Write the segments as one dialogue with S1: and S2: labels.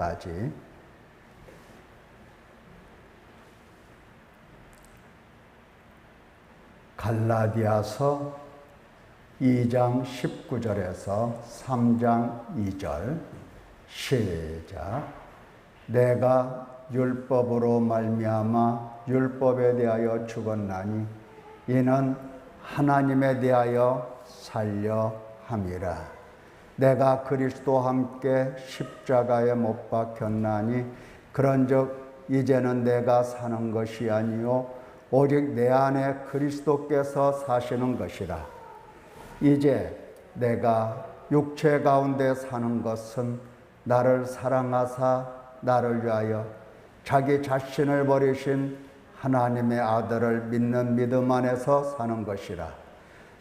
S1: 까지 갈라디아서 2장 19절에서 3장 2절 시작. 내가 율법으로 말미암아 율법에 대하여 죽었나니 이는 하나님에 대하여 살려 함이라. 내가 그리스도와 함께 십자가에 못 박혔나니 그런즉 이제는 내가 사는 것이 아니요 오직 내 안에 그리스도께서 사시는 것이라. 이제 내가 육체 가운데 사는 것은 나를 사랑하사 나를 위하여 자기 자신을 버리신 하나님의 아들을 믿는 믿음 안에서 사는 것이라.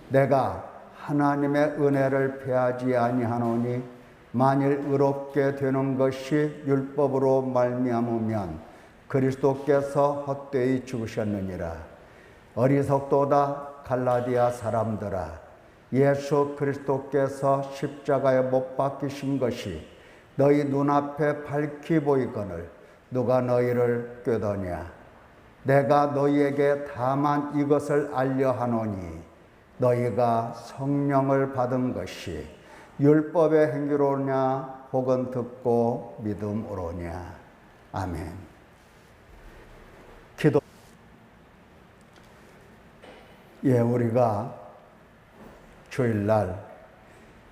S1: 내가 하나님의 은혜를 패하지 아니하노니 만일 의롭게 되는 것이 율법으로 말미암으면 그리스도께서 헛되이 죽으셨느니라. 어리석도다 갈라디아 사람들아, 예수 그리스도께서 십자가에 못 박히신 것이 너희 눈앞에 밝히 보이거늘 누가 너희를 꾀더냐. 내가 너희에게 다만 이것을 알려 하노니 너희가 성령을 받은 것이 율법의 행위로냐 혹은 듣고 믿음으로냐. 아멘. 기도. 우리가 주일날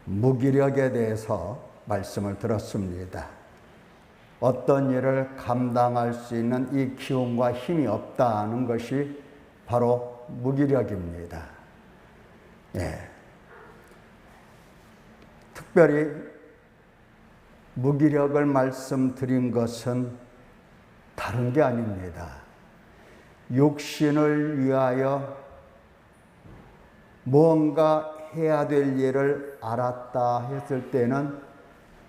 S1: 무기력에 대해서 말씀을 들었습니다. 어떤 일을 감당할 수 있는 이 기운과 힘이 없다는 것이 바로 무기력입니다. 특별히 무기력을 말씀드린 것은 다른 게 아닙니다. 육신을 위하여 무언가 해야 될 일을 알았다 했을 때는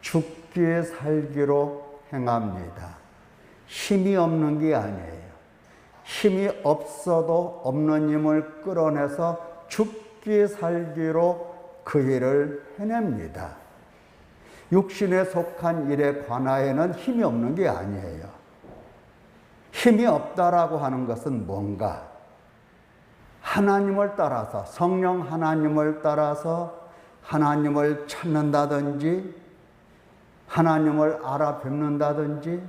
S1: 죽기 살기로 행합니다. 힘이 없는 게 아니에요. 힘이 없어도 없는 힘을 끌어내서 죽기 살기로 그 일을 해냅니다. 육신에 속한 일에 관하여는 힘이 없는 게 아니에요. 힘이 없다라고 하는 것은 뭔가? 하나님을 따라서, 성령 하나님을 따라서 하나님을 찾는다든지 하나님을 알아뵙는다든지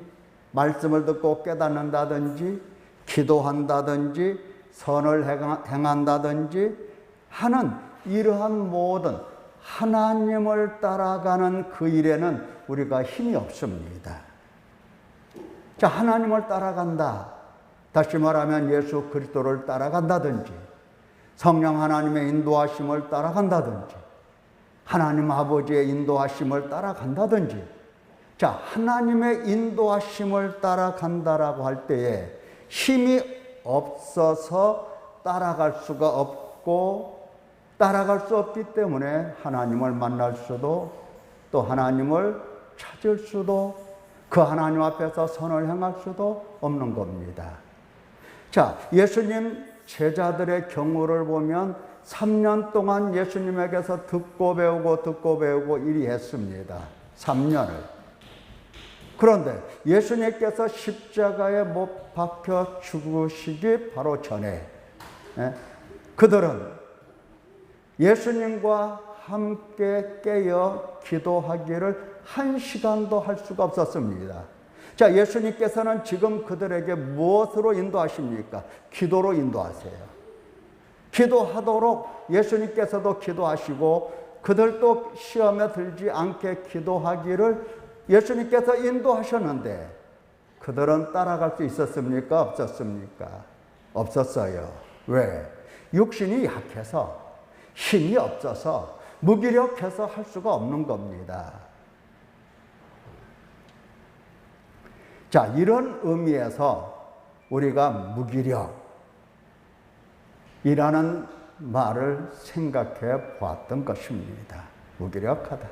S1: 말씀을 듣고 깨닫는다든지 기도한다든지 선을 행한다든지 하는 이러한 모든 하나님을 따라가는 그 일에는 우리가 힘이 없습니다. 자, 하나님을 따라간다. 다시 말하면 예수 그리스도를 따라간다든지 성령 하나님의 인도하심을 따라간다든지 하나님 아버지의 인도하심을 따라간다든지 자, 하나님의 인도하심을 따라간다라고 할 때에 힘이 없어서 따라갈 수가 없고 따라갈 수 없기 때문에 하나님을 만날 수도 또 하나님을 찾을 수도 그 하나님 앞에서 선을 행할 수도 없는 겁니다. 자, 예수님 제자들의 경우를 보면 3년 동안 예수님에게서 듣고 배우고 이리 했습니다. 3년을. 그런데 예수님께서 십자가에 못 박혀 죽으시기 바로 전에 그들은 예수님과 함께 깨어 기도하기를 1시간도 할 수가 없었습니다. 자, 예수님께서는 지금 그들에게 무엇으로 인도하십니까? 기도로 인도하세요. 기도하도록 예수님께서도 기도하시고 그들도 시험에 들지 않게 기도하기를 예수님께서 인도하셨는데 그들은 따라갈 수 있었습니까? 없었습니까? 없었어요. 왜? 육신이 약해서 힘이 없어서 무기력해서 할 수가 없는 겁니다. 자, 이런 의미에서 우리가 무기력이라는 말을 생각해 보았던 것입니다. 무기력하다.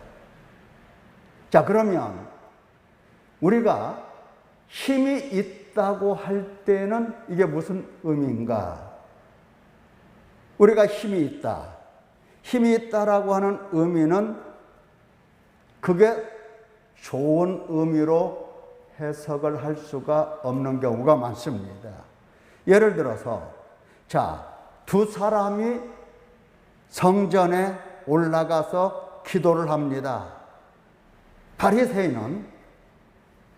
S1: 자, 그러면 우리가 힘이 있다고 할 때는 이게 무슨 의미인가? 우리가 힘이 있다. 힘이 있다라고 하는 의미는 그게 좋은 의미로 해석을 할 수가 없는 경우가 많습니다. 예를 들어서 두 사람이 성전에 올라가서 기도를 합니다. 바리새인은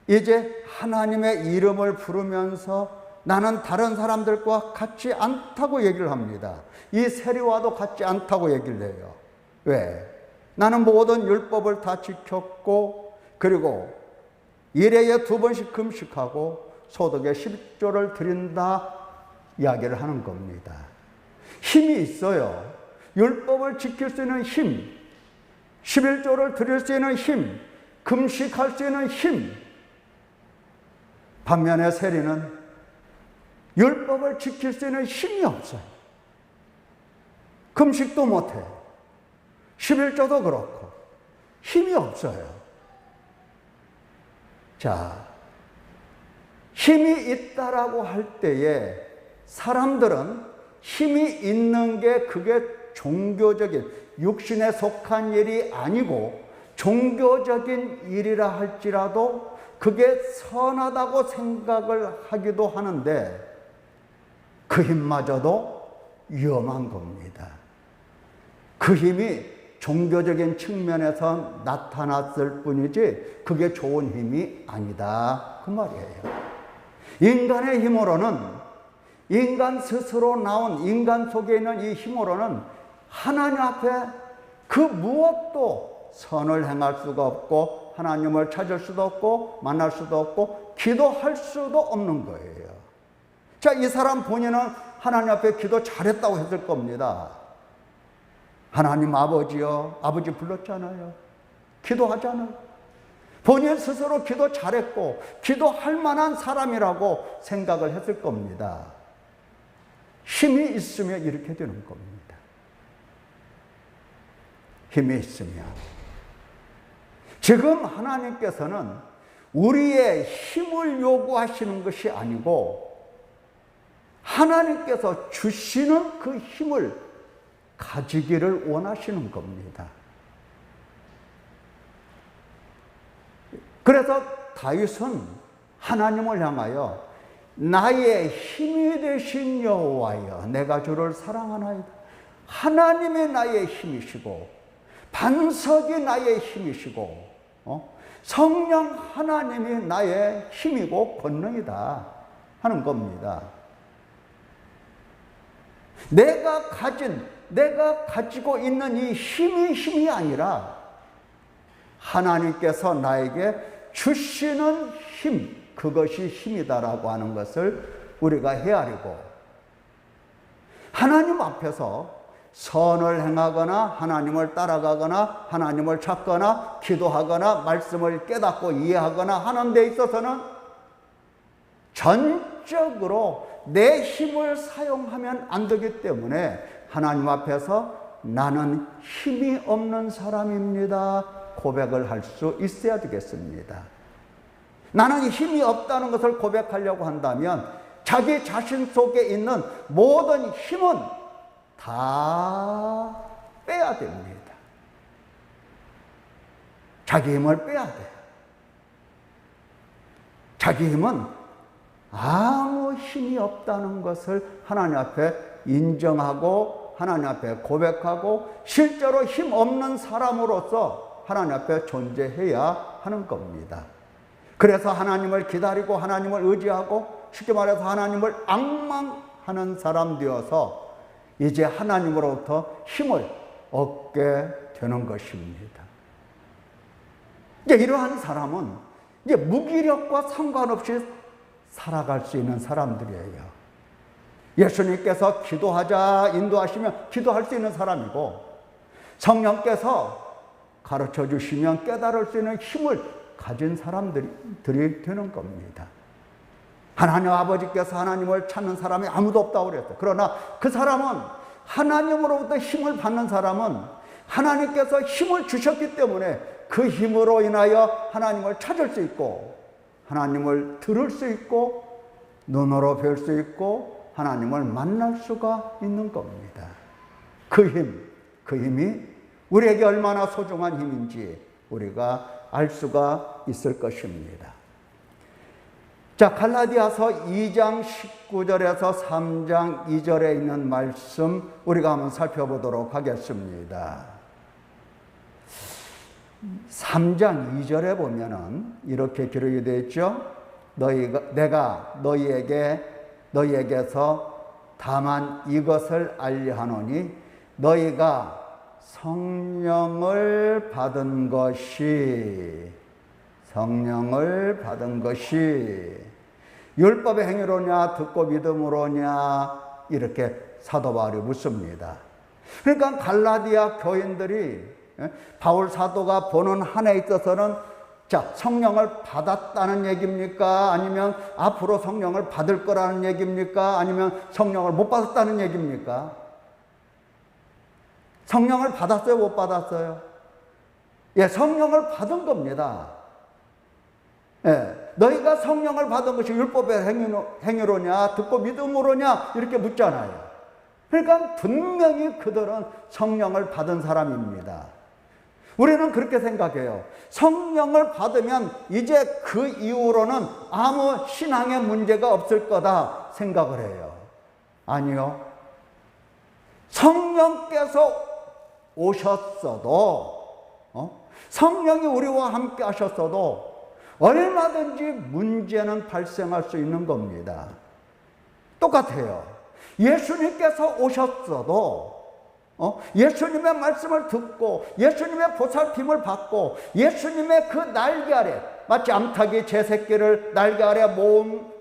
S1: 이제 하나님의 이름을 부르면서 나는 다른 사람들과 같지 않다고 얘기를 합니다. 이 세리와도 같지 않다고 얘기를 해요. 왜? 나는 모든 율법을 다 지켰고, 그리고 일해에 2번씩 금식하고 소득의 10조를 드린다 이야기를 하는 겁니다. 힘이 있어요. 율법을 지킬 수 있는 힘, 11조를 드릴 수 있는 힘, 금식할 수 있는 힘. 반면에 세리는 율법을 지킬 수 있는 힘이 없어요. 금식도 못해. 11조도 그렇고 힘이 없어요. 힘이 있다라고 할 때에 사람들은 힘이 있는 게 그게 종교적인, 육신에 속한 일이 아니고 종교적인 일이라 할지라도 그게 선하다고 생각을 하기도 하는데 그 힘마저도 위험한 겁니다. 그 힘이 종교적인 측면에서 나타났을 뿐이지 그게 좋은 힘이 아니다 그 말이에요. 인간의 힘으로는, 인간 스스로 나온 인간 속에 있는 이 힘으로는 하나님 앞에 그 무엇도 선을 행할 수가 없고 하나님을 찾을 수도 없고 만날 수도 없고 기도할 수도 없는 거예요. 이 사람 본인은 하나님 앞에 기도 잘했다고 했을 겁니다. 하나님 아버지요, 아버지 불렀잖아요. 기도하잖아요. 본인 스스로 기도 잘했고 기도할 만한 사람이라고 생각을 했을 겁니다. 힘이 있으면 이렇게 되는 겁니다. 힘이 있으면. 지금 하나님께서는 우리의 힘을 요구하시는 것이 아니고 하나님께서 주시는 그 힘을 가지기를 원하시는 겁니다. 그래서 다윗은 하나님을 향하여 나의 힘이 되신 여호와여 내가 주를 사랑하나이다. 하나님이 나의 힘이시고 반석이 나의 힘이시고 성령 하나님이 나의 힘이고 권능이다 하는 겁니다. 내가 가지고 있는 이 힘이 아니라 하나님께서 나에게 주시는 힘, 그것이 힘이다라고 하는 것을 우리가 헤아리고 하나님 앞에서 선을 행하거나 하나님을 따라가거나 하나님을 찾거나 기도하거나 말씀을 깨닫고 이해하거나 하는 데 있어서는 전적으로 내 힘을 사용하면 안 되기 때문에 하나님 앞에서 나는 힘이 없는 사람입니다 고백을 할 수 있어야 되겠습니다. 나는 힘이 없다는 것을 고백하려고 한다면 자기 자신 속에 있는 모든 힘은 다 빼야 됩니다. 자기 힘을 빼야 돼요. 자기 힘은 아무 힘이 없다는 것을 하나님 앞에 인정하고 하나님 앞에 고백하고 실제로 힘 없는 사람으로서 하나님 앞에 존재해야 하는 겁니다. 그래서 하나님을 기다리고 하나님을 의지하고 쉽게 말해서 하나님을 앙망하는 사람 되어서 이제 하나님으로부터 힘을 얻게 되는 것입니다. 이제 이러한 사람은 이제 무기력과 상관없이 살아갈 수 있는 사람들이에요. 예수님께서 기도하자 인도하시면 기도할 수 있는 사람이고 성령께서 가르쳐 주시면 깨달을 수 있는 힘을 가진 사람들이 되는 겁니다. 하나님 아버지께서 하나님을 찾는 사람이 아무도 없다고 그랬어요. 그러나 그 사람은 하나님으로부터 힘을 받는 사람은 하나님께서 힘을 주셨기 때문에 그 힘으로 인하여 하나님을 찾을 수 있고 하나님을 들을 수 있고 눈으로 뵐 수 있고 하나님을 만날 수가 있는 겁니다. 그 힘이 우리에게 얼마나 소중한 힘인지 우리가 알 수가 있을 것입니다. 자, 갈라디아서 2장 19절에서 3장 2절에 있는 말씀 우리가 한번 살펴보도록 하겠습니다. 3장 2절에 보면은 이렇게 기록이 되어 있죠. 내가 너희에게서 다만 이것을 알려하노니 너희가 성령을 받은 것이 율법의 행위로냐 듣고 믿음으로냐 이렇게 사도 바울이 묻습니다. 그러니까 갈라디아 교인들이 바울 사도가 보는 한에 있어서는 자, 성령을 받았다는 얘기입니까? 아니면 앞으로 성령을 받을 거라는 얘기입니까? 아니면 성령을 못 받았다는 얘기입니까? 성령을 받았어요? 못 받았어요? 예, 성령을 받은 겁니다. 예, 너희가 성령을 받은 것이 율법의 행위로냐 듣고 믿음으로냐 이렇게 묻잖아요. 그러니까 분명히 그들은 성령을 받은 사람입니다. 우리는 그렇게 생각해요. 성령을 받으면 이제 그 이후로는 아무 신앙에 문제가 없을 거다 생각을 해요. 아니요. 성령께서 오셨어도 성령이 우리와 함께 하셨어도 얼마든지 문제는 발생할 수 있는 겁니다. 똑같아요. 예수님께서 오셨어도 예수님의 말씀을 듣고 예수님의 보살핌을 받고 예수님의 그 날개 아래 마치 암탉이 제 새끼를 날개 아래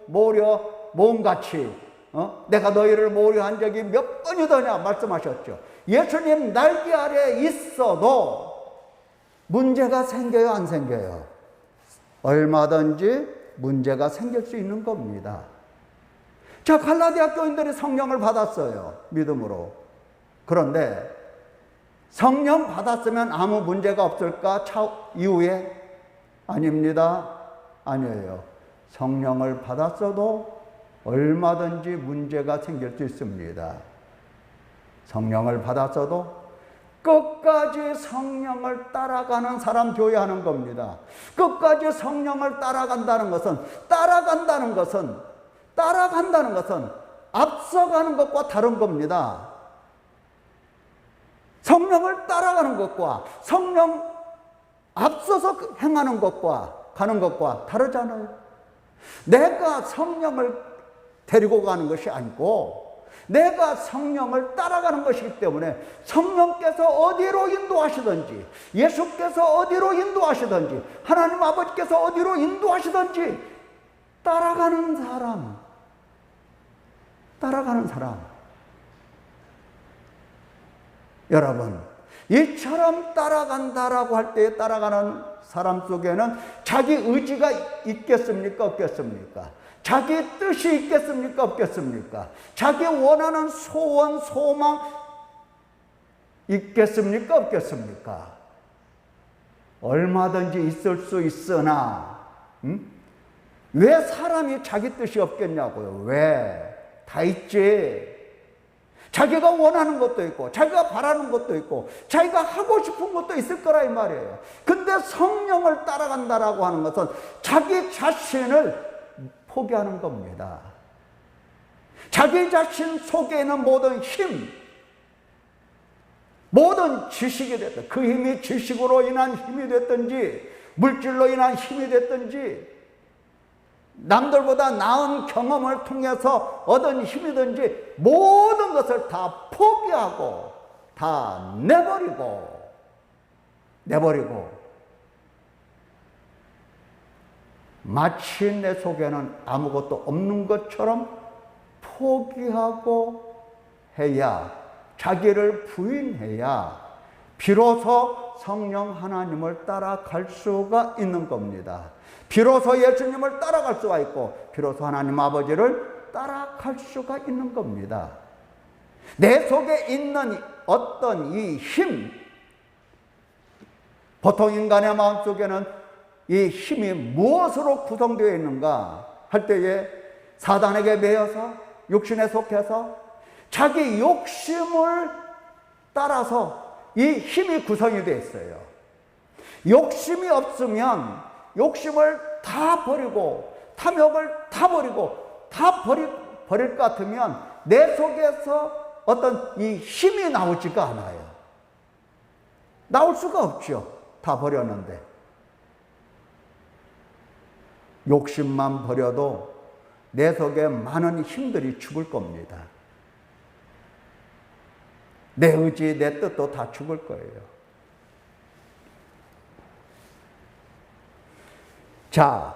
S1: 모음같이 내가 너희를 모으려 한 적이 몇 번이더냐 말씀하셨죠. 예수님 날개 아래 있어도 문제가 생겨요, 안 생겨요? 얼마든지 문제가 생길 수 있는 겁니다. 자, 갈라디아 교인들이 성령을 받았어요, 믿음으로. 그런데 성령 받았으면 아무 문제가 없을까? 이후에? 아닙니다. 아니에요. 성령을 받았어도 얼마든지 문제가 생길 수 있습니다. 성령을 받았어도 끝까지 성령을 따라가는 사람 교회하는 겁니다. 끝까지 성령을 따라간다는 것은 앞서가는 것과 다른 겁니다. 성령을 따라가는 것과 성령 앞서서 행하는 것과 가는 것과 다르잖아요. 내가 성령을 데리고 가는 것이 아니고 내가 성령을 따라가는 것이기 때문에 성령께서 어디로 인도하시든지 예수께서 어디로 인도하시든지 하나님 아버지께서 어디로 인도하시든지 따라가는 사람. 여러분, 이처럼 따라간다라고 할 때 따라가는 사람 속에는 자기 의지가 있겠습니까? 없겠습니까? 자기 뜻이 있겠습니까? 없겠습니까? 자기 원하는 소원, 소망 있겠습니까? 없겠습니까? 얼마든지 있을 수 있으나 왜 사람이 자기 뜻이 없겠냐고요? 왜? 다 있지. 자기가 원하는 것도 있고 자기가 바라는 것도 있고 자기가 하고 싶은 것도 있을 거라 이 말이에요. 근데 성령을 따라간다라고 하는 것은 자기 자신을 포기하는 겁니다. 자기 자신 속에 있는 모든 힘, 모든 지식이 됐든 그 힘이 지식으로 인한 힘이 됐든지 물질로 인한 힘이 됐든지 남들보다 나은 경험을 통해서 얻은 힘이든지 모든 것을 다 포기하고 다 내버리고 마치 내 속에는 아무것도 없는 것처럼 포기하고 해야, 자기를 부인해야 비로소 성령 하나님을 따라갈 수가 있는 겁니다. 비로소 예수님을 따라갈 수가 있고 비로소 하나님 아버지를 따라갈 수가 있는 겁니다. 내 속에 있는 어떤 이 힘, 보통 인간의 마음속에는 이 힘이 무엇으로 구성되어 있는가 할 때에 사단에게 매여서 육신에 속해서 자기 욕심을 따라서 이 힘이 구성이 되어 있어요. 욕심이 없으면 욕심을 다 버리고 다 탐욕을 다 버리고 다 버릴 것 같으면 내 속에서 어떤 이 힘이 나오지가 않아요. 나올 수가 없죠. 다 버렸는데. 욕심만 버려도 내 속에 많은 힘들이 죽을 겁니다. 내 의지, 내 뜻도 다 죽을 거예요. 자,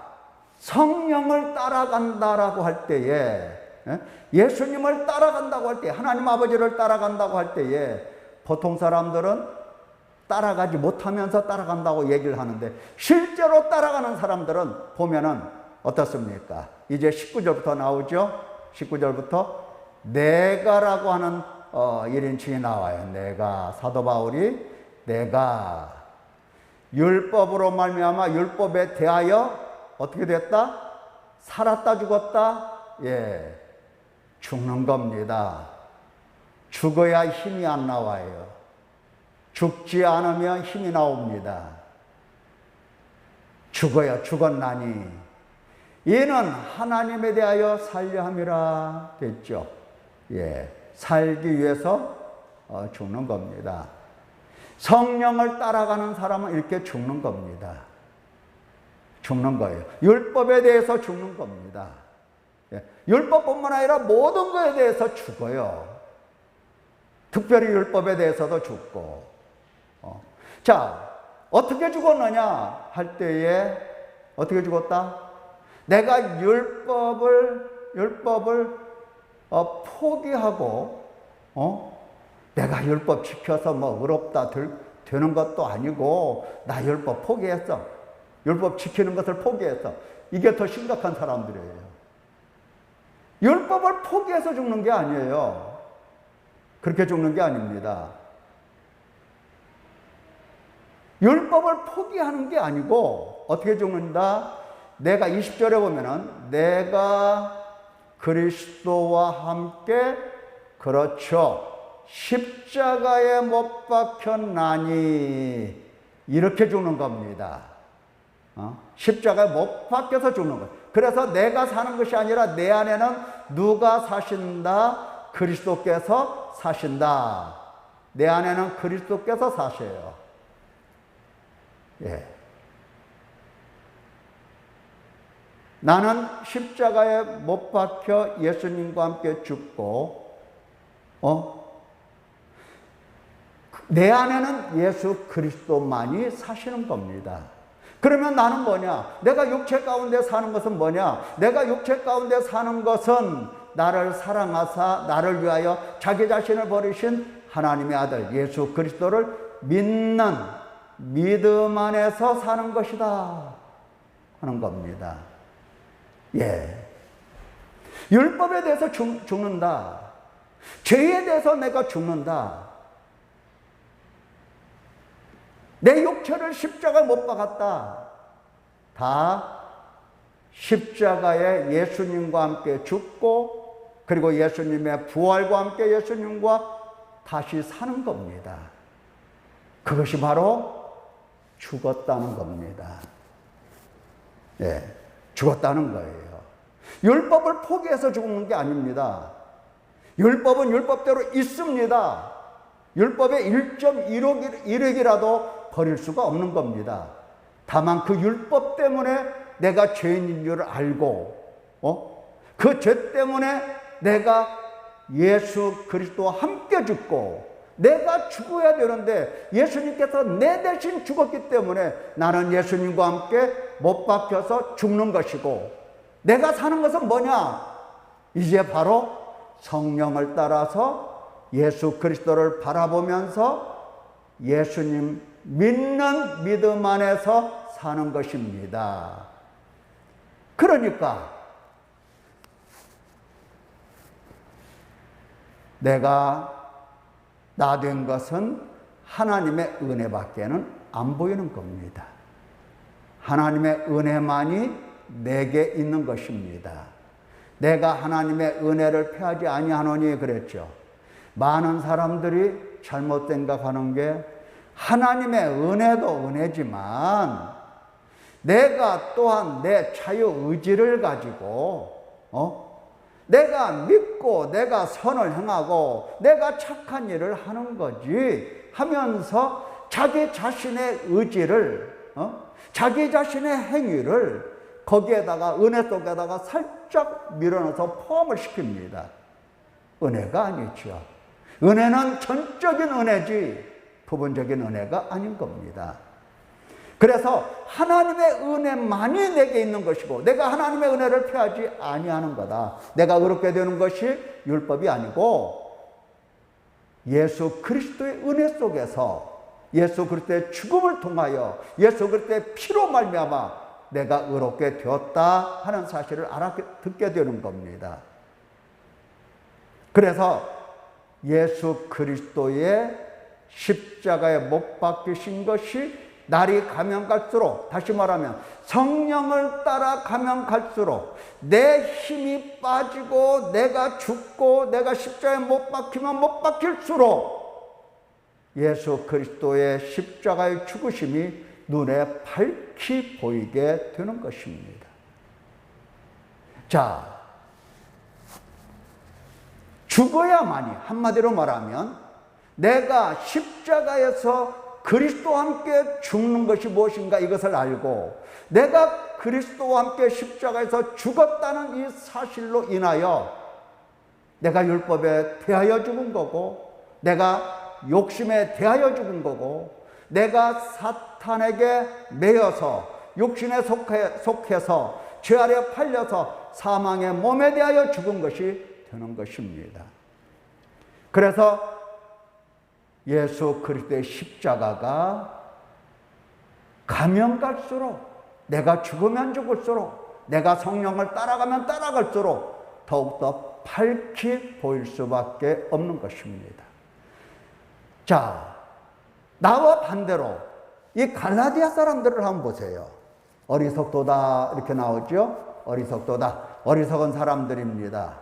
S1: 성령을 따라간다라고 할 때에, 예수님을 따라간다고 할 때, 하나님 아버지를 따라간다고 할 때에 보통 사람들은 따라가지 못하면서 따라간다고 얘기를 하는데, 실제로 따라가는 사람들은 보면은 어떻습니까? 이제 19절부터 나오죠? 19절부터 내가라고 하는 1인칭이 나와요. 내가, 사도 바울이 내가 율법으로 말미암아 율법에 대하여 어떻게 됐다? 살았다 죽었다? 예, 죽는 겁니다. 죽어야 힘이 안 나와요. 죽지 않으면 힘이 나옵니다. 죽었나니 이는 하나님에 대하여 살려 함이라 됐죠. 예, 살기 위해서 죽는 겁니다. 성령을 따라가는 사람은 이렇게 죽는 겁니다. 죽는 거예요. 율법에 대해서 죽는 겁니다. 예, 율법뿐만 아니라 모든 것에 대해서 죽어요. 특별히 율법에 대해서도 죽고. 자, 어떻게 죽었느냐 할 때에 어떻게 죽었다? 내가 율법을 포기하고 내가 율법 지켜서 뭐 의롭다 되는 것도 아니고 나 율법 포기했어. 율법 지키는 것을 포기했어. 이게 더 심각한 사람들이에요. 율법을 포기해서 죽는 게 아니에요. 그렇게 죽는 게 아닙니다. 율법을 포기하는 게 아니고 어떻게 죽는다? 내가 20절에 보면은 내가 그리스도와 함께 그렇죠. 십자가에 못 박혔나니 이렇게 죽는 겁니다. 십자가에 못 박혀서 죽는 거예요. 그래서 내가 사는 것이 아니라 내 안에는 누가 사신다? 그리스도께서 사신다. 내 안에는 그리스도께서 사셔요. 예. 나는 십자가에 못 박혀 예수님과 함께 죽고, 내 안에는 예수 그리스도만이 사시는 겁니다. 그러면 나는 뭐냐? 내가 육체 가운데 사는 것은 뭐냐? 내가 육체 가운데 사는 것은 나를 사랑하사 나를 위하여 자기 자신을 버리신 하나님의 아들 예수 그리스도를 믿는 믿음 안에서 사는 것이다 하는 겁니다. 예. 율법에 대해서 죽는다. 죄에 대해서 내가 죽는다. 내 육체를 십자가에 못 박았다. 다 십자가에 예수님과 함께 죽고 그리고 예수님의 부활과 함께 예수님과 다시 사는 겁니다. 그것이 바로 죽었다는 겁니다. 예, 죽었다는 거예요. 율법을 포기해서 죽는 게 아닙니다. 율법은 율법대로 있습니다. 율법의 1.1억이라도 버릴 수가 없는 겁니다. 다만 그 율법 때문에 내가 죄인인 줄 알고 그 죄 때문에 내가 예수 그리스도와 함께 죽고 내가 죽어야 되는데 예수님께서 내 대신 죽었기 때문에 나는 예수님과 함께 못 박혀서 죽는 것이고 내가 사는 것은 뭐냐? 이제 바로 성령을 따라서 예수 그리스도를 바라보면서 예수님 믿는 믿음 안에서 사는 것입니다. 그러니까 내가 나 된 것은 하나님의 은혜밖에는 안 보이는 겁니다. 하나님의 은혜만이 내게 있는 것입니다. 내가 하나님의 은혜를 패하지 아니하노니 그랬죠. 많은 사람들이 잘못 생각하는 게 하나님의 은혜도 은혜지만 내가 또한 내 자유의지를 가지고 내가 믿고 내가 선을 행하고 내가 착한 일을 하는 거지 하면서 자기 자신의 의지를 자기 자신의 행위를 거기에다가 은혜 속에다가 살짝 밀어넣어서 포함을 시킵니다. 은혜가 아니죠. 은혜는 전적인 은혜지 부분적인 은혜가 아닌 겁니다. 그래서 하나님의 은혜만이 내게 있는 것이고 내가 하나님의 은혜를 피하지 아니하는 거다. 내가 의롭게 되는 것이 율법이 아니고 예수 그리스도의 은혜 속에서 예수 그리스도의 죽음을 통하여 예수 그리스도의 피로 말미암아 내가 의롭게 되었다 하는 사실을 알아듣게 되는 겁니다. 그래서 예수 그리스도의 십자가에 못 박히신 것이 날이 가면 갈수록, 다시 말하면 성령을 따라가면 갈수록 내 힘이 빠지고 내가 죽고 내가 십자가에 못 박히면 못 박힐수록 예수 그리스도의 십자가의 죽으심이 눈에 밝히 보이게 되는 것입니다. 자, 죽어야만이, 한마디로 말하면 내가 십자가에서 그리스도와 함께 죽는 것이 무엇인가 이것을 알고 내가 그리스도와 함께 십자가에서 죽었다는 이 사실로 인하여 내가 율법에 대하여 죽은 거고 내가 욕심에 대하여 죽은 거고 내가 사탄에게 매여서 욕심에 속해서 죄 아래 팔려서 사망의 몸에 대하여 죽은 것이 되는 것입니다. 그래서 예수 그리스도의 십자가가 가면 갈수록 내가 죽으면 죽을수록 내가 성령을 따라가면 따라갈수록 더욱더 밝히 보일 수밖에 없는 것입니다. 자, 나와 반대로 이 갈라디아 사람들을 한번 보세요. 어리석도다 이렇게 나오죠. 어리석도다. 어리석은 사람들입니다.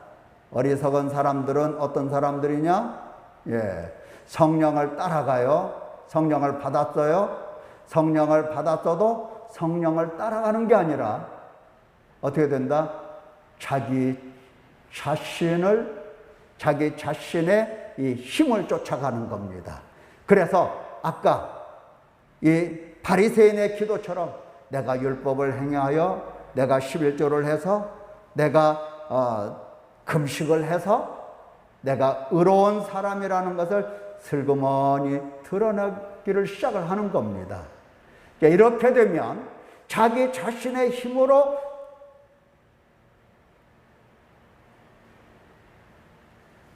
S1: 어리석은 사람들은 어떤 사람들이냐? 성령을 따라가요. 성령을 받았어요. 성령을 받았어도 성령을 따라가는 게 아니라 어떻게 된다? 자기 자신의 이 힘을 쫓아가는 겁니다. 그래서 아까 이 바리새인의 기도처럼 내가 율법을 행하여 내가 11조를 해서 내가 금식을 해서 내가 의로운 사람이라는 것을 슬그머니 드러나기를 시작을 하는 겁니다. 이렇게 되면 자기 자신의 힘으로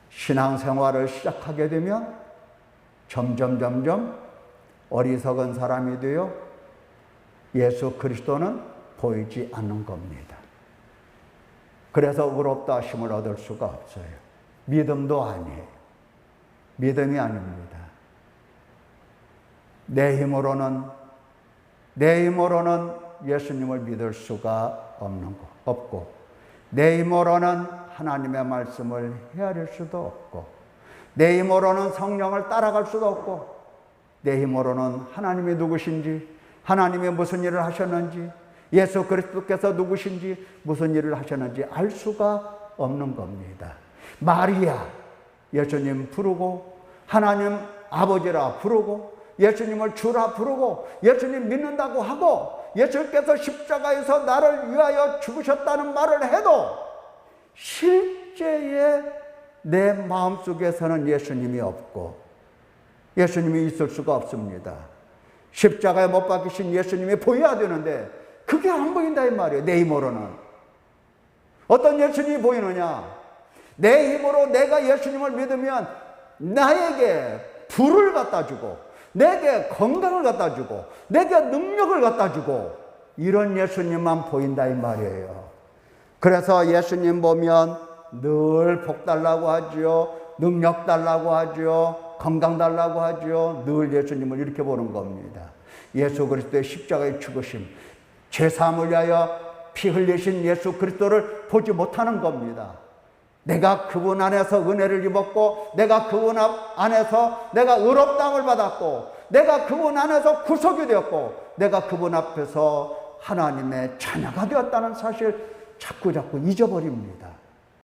S1: 신앙생활을 시작하게 되면 점점 어리석은 사람이 되어 예수 그리스도는 보이지 않는 겁니다. 그래서 의롭다 하심을 얻을 수가 없어요. 믿음도 아니에요. 믿음이 아닙니다. 내 힘으로는 예수님을 믿을 수가 없고 내 힘으로는 하나님의 말씀을 헤아릴 수도 없고 내 힘으로는 성령을 따라갈 수도 없고 내 힘으로는 하나님이 누구신지 하나님이 무슨 일을 하셨는지 예수 그리스도께서 누구신지 무슨 일을 하셨는지 알 수가 없는 겁니다. 마리아 예수님 부르고 하나님 아버지라 부르고 예수님을 주라 부르고 예수님 믿는다고 하고 예수님께서 십자가에서 나를 위하여 죽으셨다는 말을 해도 실제에 내 마음속에서는 예수님이 없고 예수님이 있을 수가 없습니다. 십자가에 못 박히신 예수님이 보여야 되는데 그게 안 보인다 이 말이에요. 내 힘으로는. 어떤 예수님이 보이느냐? 내 힘으로 내가 예수님을 믿으면 나에게 부를 갖다 주고 내게 건강을 갖다 주고 내게 능력을 갖다 주고 이런 예수님만 보인다 이 말이에요. 그래서 예수님 보면 늘 복 달라고 하죠. 능력 달라고 하죠. 건강 달라고 하죠. 늘 예수님을 이렇게 보는 겁니다. 예수 그리스도의 십자가의 죽으심, 죄사함을 위하여 피 흘리신 예수 그리스도를 보지 못하는 겁니다. 내가 그분 안에서 은혜를 입었고 내가 그분 안에서 내가 의롭다함을 받았고 내가 그분 안에서 구속이 되었고 내가 그분 앞에서 하나님의 자녀가 되었다는 사실 자꾸 잊어버립니다.